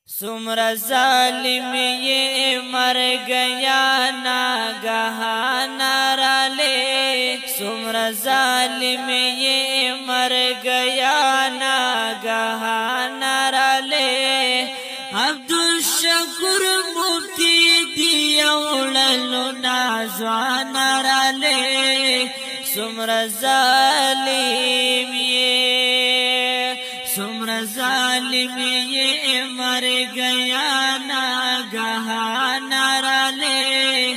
سمر ظالم یہ مر گیا ناگہان رالے سمر ظالم یہ مر گیا ناگہان رالے عبدالشکر مفتی دیوڑلو نازوان رالے سمر ظالم یہ مر گیا ناگہان رالے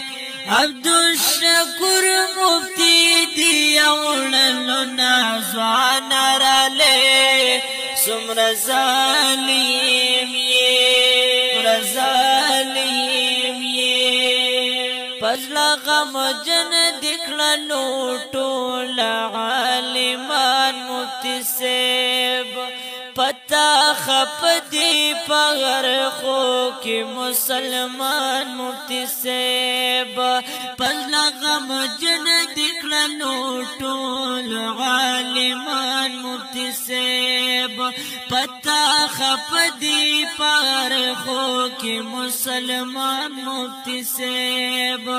عبدالشکر مفتی دیوڑلو نازوان رالے سمر ظالم پزلا غم جن دکھلنو ٹول عالمان مفتی سیب پتا خپ دی پغر خو کی مسلمان مفتی سیب پزلا غم جن دکھلنو ٹول عالمان مفتی سیب پتا خپ دی پغر خو کی مسلمان مفتی سیب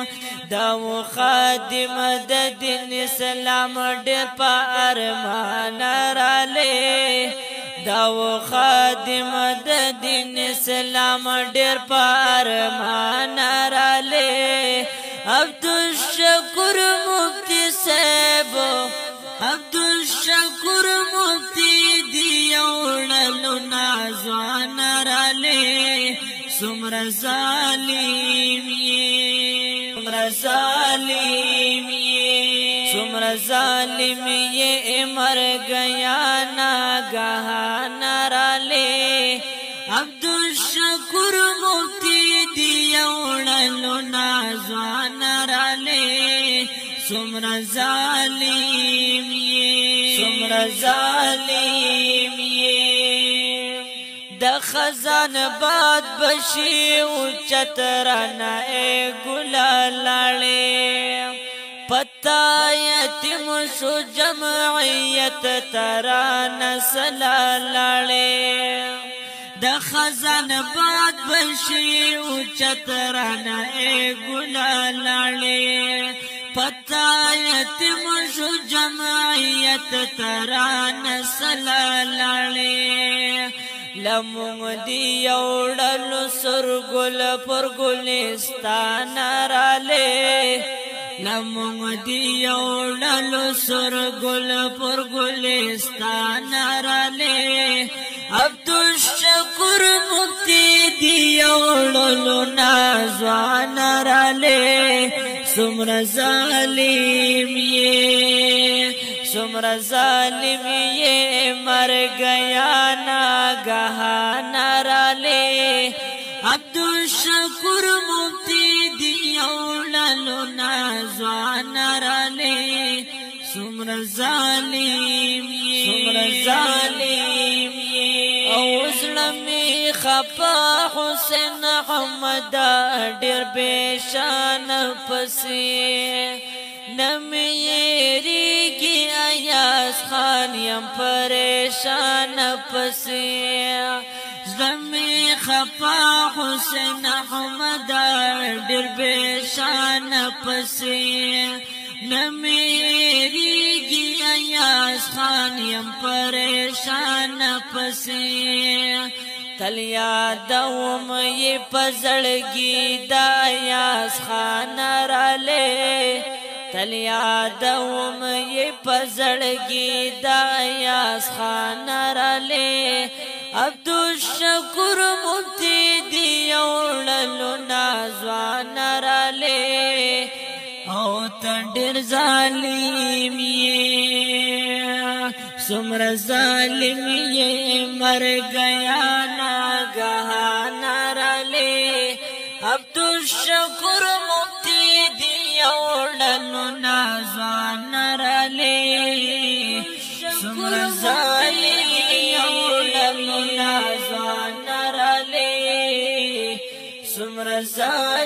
داو خادم د دین اسلام ډېر په ارمان رالے داو خادم د دین اسلام ډېر په ارمان رالے عبدالشکر مفتی صاحب عبدالشکر مفتی دیوڑلو نازوان رالے سمر ظالم یہ مر گیا ناگہان رالے عبدالشکر مفتی دیوڑلو نازوان رالے سمر ظالم د خزان باد بشی اوچت رانا اے گلالاڑے پتا یتیم شو جمعیت ترانا سلالاڑے د خزان باد بشی اوچت رانا اے گلالاڑے پتا یتیم شو جمعیت ترانا سلالاڑے لمونگ دیوڑلو سرگل پر گلستان رالے لمونگ دیوڑلو سرگل پر گلستان رالے عبدالشکر مفتی دیوڑلو نازوان رالے سمر ظالم یہ مر گیا ناگہان رالے عبدالشکر مفتی دیوڑلو نازوان رالے سمر ظالم اوزلمی خپا حسین حمد ډیر بیشان پسی نمیریگی ایاز خان یم پریشان پسی زمی خپا حسین حمد ډیر بیشان پسی نمیریگی ایاز خان یم پریشان پسی تل یادوم یہ پزړګي د ایاز خان رالے تل یادوم یہ پزړګي د ایاز خان رالے عبدالشکر مفتی دیوڑلو نازوان رالے او تندر ظالم سمر ظالم یہ مر گیا ناگہان رالے عبدالشکر مفتی دیوڑلو نازوان رالے سمر ظالم دیوڑلو نازوان رالے سمر ظالم